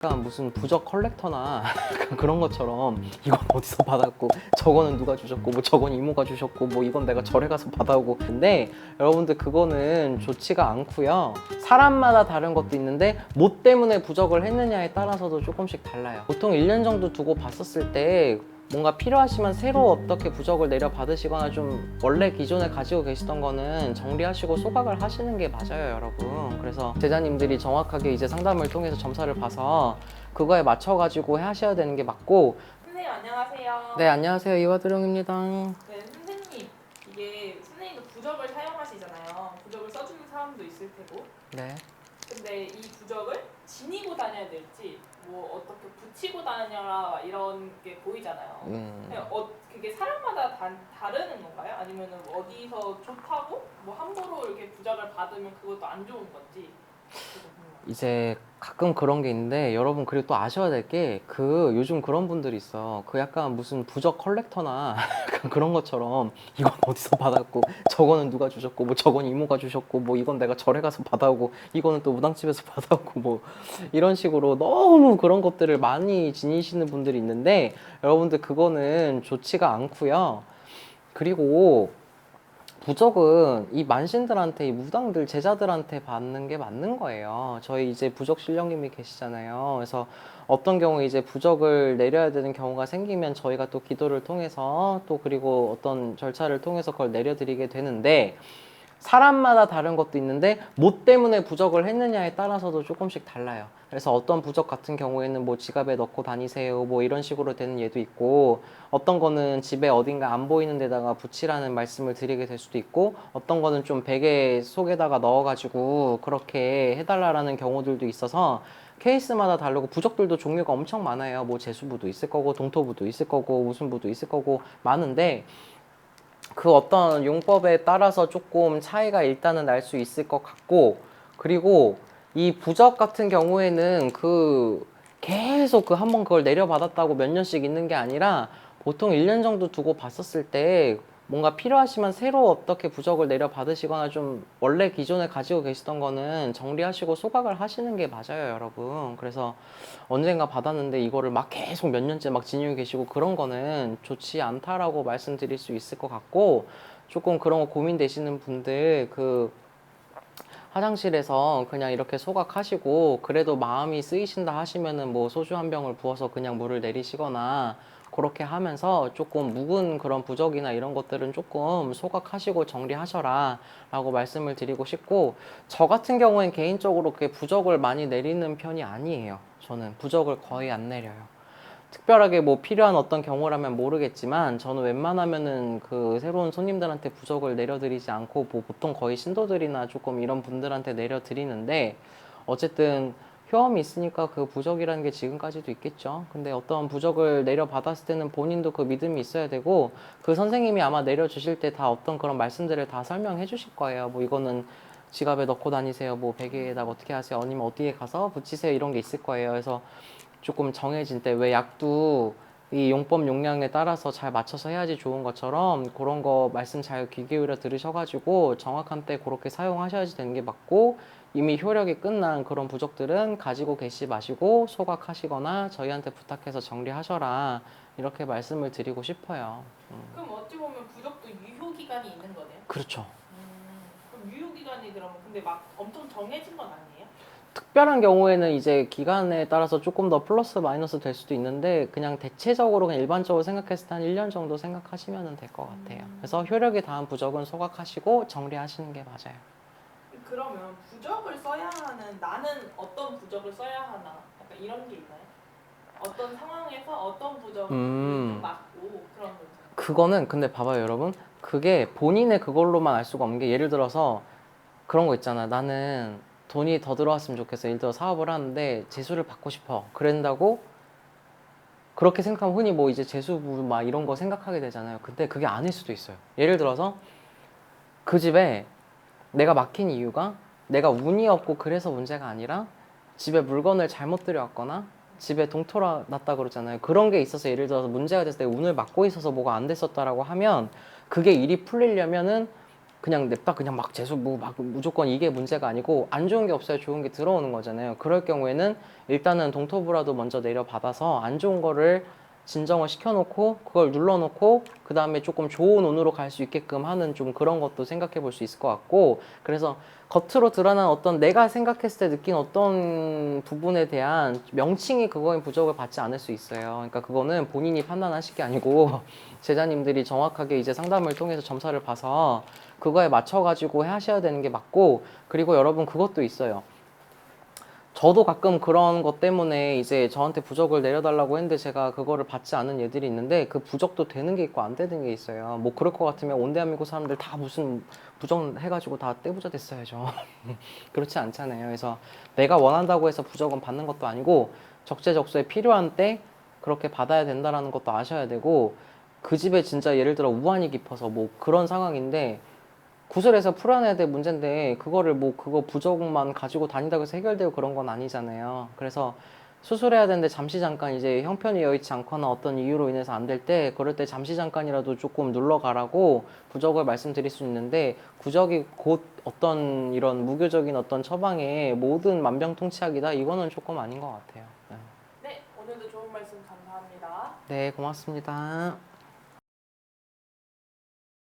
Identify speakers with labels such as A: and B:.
A: 약간 무슨 부적 컬렉터나 그런 것처럼 이건 어디서 받았고 저거는 누가 주셨고 뭐 저건 이모가 주셨고 뭐 이건 내가 절에 가서 받아오고. 근데 여러분들 그거는 좋지가 않고요. 사람마다 다른 것도 있는데 뭐 때문에 부적을 했느냐에 따라서도 조금씩 달라요. 보통 1년 정도 두고 봤었을 때 뭔가 필요하시면 새로 어떻게 부적을 내려 받으시거나 좀 원래 기존에 가지고 계시던 거는 정리하시고 소각을 하시는 게 맞아요, 여러분. 그래서 제자님들이 정확하게 이제 상담을 통해서 점사를 봐서 그거에 맞춰가지고 하셔야 되는 게 맞고.
B: 선생님 안녕하세요.
A: 네, 안녕하세요. 이화드룡입니다.
B: 네, 선생님 이게 선생님도 부적을 사용하시잖아요. 부적을 써주는 사람도 있을 테고.
A: 네.
B: 근데 이 부적을 지니고 다녀야 될지 뭐 어떻게 붙이고 다녀라 이런 게 보이잖아요. 그게 사람마다 다르는 건가요? 아니면 어디서 좋다고 뭐 함부로 이렇게 부적을 받으면 그것도 안 좋은 건지.
A: 이제 가끔 그런 게 있는데 여러분 그리고 또 아셔야 될 게 그 요즘 그런 분들이 있어. 그 약간 무슨 부적 컬렉터나 그런 것처럼 이건 어디서 받았고 저거는 누가 주셨고 뭐 저건 이모가 주셨고 뭐 이건 내가 절에 가서 받아오고 이거는 또 무당집에서 받아오고 뭐 이런 식으로 너무 그런 것들을 많이 지니시는 분들이 있는데 여러분들 그거는 좋지가 않고요. 그리고 부적은 이 만신들한테, 이 무당들 제자들한테 받는 게 맞는 거예요. 저희 이제 부적 신령님이 계시잖아요. 그래서 어떤 경우에 이제 부적을 내려야 되는 경우가 생기면 저희가 또 기도를 통해서 또 그리고 어떤 절차를 통해서 그걸 내려드리게 되는데, 사람마다 다른 것도 있는데 뭐 때문에 부적을 했느냐에 따라서도 조금씩 달라요. 그래서 어떤 부적 같은 경우에는 뭐 지갑에 넣고 다니세요 뭐 이런 식으로 되는 예도 있고, 어떤 거는 집에 어딘가 안 보이는 데다가 붙이라는 말씀을 드리게 될 수도 있고, 어떤 거는 좀 베개 속에다가 넣어가지고 그렇게 해달라라는 경우들도 있어서 케이스마다 다르고, 부적들도 종류가 엄청 많아요. 뭐 제수부도 있을 거고 동토부도 있을 거고 무슨 부도 있을 거고 많은데, 그 어떤 용법에 따라서 조금 차이가 일단은 날 수 있을 것 같고, 그리고 이 부적 같은 경우에는 그 계속 그 한번 그걸 내려받았다고 몇 년씩 있는 게 아니라 보통 1년 정도 두고 봤었을 때 뭔가 필요하시면 새로 어떻게 부적을 내려받으시거나 좀 원래 기존에 가지고 계시던 거는 정리하시고 소각을 하시는 게 맞아요, 여러분. 그래서 언젠가 받았는데 이거를 막 계속 몇 년째 막 지니고 계시고 그런 거는 좋지 않다라고 말씀드릴 수 있을 것 같고, 조금 그런 거 고민되시는 분들 그 화장실에서 그냥 이렇게 소각하시고 그래도 마음이 쓰이신다 하시면은 뭐 소주 한 병을 부어서 그냥 물을 내리시거나 그렇게 하면서 조금 묵은 그런 부적이나 이런 것들은 조금 소각하시고 정리하셔라 라고 말씀을 드리고 싶고, 저 같은 경우엔 개인적으로 그렇게 부적을 많이 내리는 편이 아니에요. 저는 부적을 거의 안 내려요. 특별하게 뭐 필요한 어떤 경우라면 모르겠지만 저는 웬만하면은 그 새로운 손님들한테 부적을 내려드리지 않고 뭐 보통 거의 신도들이나 조금 이런 분들한테 내려드리는데, 어쨌든 효험이 있으니까 그 부적이라는 게 지금까지도 있겠죠. 근데 어떤 부적을 내려받았을 때는 본인도 그 믿음이 있어야 되고, 그 선생님이 아마 내려주실 때 다 어떤 그런 말씀들을 다 설명해 주실 거예요. 뭐 이거는 지갑에 넣고 다니세요, 뭐 베개에다가 어떻게 하세요, 아니면 어디에 가서 붙이세요, 이런 게 있을 거예요. 그래서 조금 정해진 때, 왜 약도 이 용법 용량에 따라서 잘 맞춰서 해야지 좋은 것처럼 그런 거 말씀 잘 귀 기울여 들으셔가지고 정확한 때 그렇게 사용하셔야지 되는 게 맞고, 이미 효력이 끝난 그런 부적들은 가지고 계시 마시고 소각하시거나 저희한테 부탁해서 정리하셔라, 이렇게 말씀을 드리고 싶어요.
B: 그럼 어찌 보면 부적도 유효 기간이 있는 거네요.
A: 그렇죠.
B: 그럼 유효 기간이 그러면 근데 막 엄청 정해진 건 아니에요?
A: 특별한 경우에는 이제 기간에 따라서 조금 더 플러스 마이너스 될 수도 있는데, 그냥 대체적으로 그냥 일반적으로 생각했을 때 한 1년 정도 생각하시면 될 것 같아요. 그래서 효력이 닿은 부적은 소각하시고 정리하시는 게 맞아요.
B: 그러면 부적을 써야 하는, 나는 어떤 부적을 써야 하나 약간 이런 게 있나요? 어떤 상황에서 어떤 부적이 좀 맞고 그런 거 있잖아요.
A: 그거는 근데 봐봐요, 여러분. 그게 본인의 그걸로만 알 수가 없는 게, 예를 들어서 그런 거 있잖아. 나는 돈이 더 들어왔으면 좋겠어. 예를 들어 사업을 하는데 재수를 받고 싶어. 그런다고 그렇게 생각하면 흔히 뭐 이제 재수부 막 이런 거 생각하게 되잖아요. 근데 그게 아닐 수도 있어요. 예를 들어서 그 집에 내가 막힌 이유가 내가 운이 없고 그래서 문제가 아니라 집에 물건을 잘못 들여왔거나 집에 동토가 났다 그러잖아요. 그런 게 있어서 예를 들어서 문제가 됐을 때 운을 막고 있어서 뭐가 안 됐었다라고 하면, 그게 일이 풀리려면은 그냥 냅다 그냥 막 재수 뭐 막 무조건 이게 문제가 아니고 안 좋은 게 없어야 좋은 게 들어오는 거잖아요. 그럴 경우에는 일단은 동토부라도 먼저 내려받아서 안 좋은 거를 진정을 시켜놓고 그걸 눌러놓고 그 다음에 조금 좋은 운으로 갈 수 있게끔 하는 좀 그런 것도 생각해 볼 수 있을 것 같고, 그래서 겉으로 드러난 어떤 내가 생각했을 때 느낀 어떤 부분에 대한 명칭이 그거인 부적을 받지 않을 수 있어요. 그러니까 그거는 본인이 판단하실 게 아니고 제자님들이 정확하게 이제 상담을 통해서 점사를 봐서 그거에 맞춰가지고 하셔야 되는 게 맞고, 그리고 여러분 그것도 있어요. 저도 가끔 그런 것 때문에 이제 저한테 부적을 내려달라고 했는데 제가 그거를 받지 않은 얘들이 있는데 그 부적도 되는 게 있고 안 되는 게 있어요. 뭐 그럴 것 같으면 온 대한민국 사람들 다 무슨 부적 해가지고 다 떼부자 됐어야죠. 그렇지 않잖아요. 그래서 내가 원한다고 해서 부적은 받는 것도 아니고 적재적소에 필요한 때 그렇게 받아야 된다라는 것도 아셔야 되고, 그 집에 진짜 예를 들어 우환이 깊어서 뭐 그런 상황인데 구슬에서 풀어내야 될 문제인데 그거를 뭐 그거 부적만 가지고 다닌다고 해서 해결되고 그런 건 아니잖아요. 그래서 수술해야 되는데 잠시 잠깐 이제 형편이 여의치 않거나 어떤 이유로 인해서 안 될 때 그럴 때 잠시 잠깐이라도 조금 눌러가라고 부적을 말씀드릴 수 있는데, 부적이 곧 어떤 이런 무교적인 어떤 처방의 모든 만병통치약이다, 이거는 조금 아닌 것 같아요.
B: 네, 오늘도 좋은 말씀 감사합니다.
A: 네, 고맙습니다.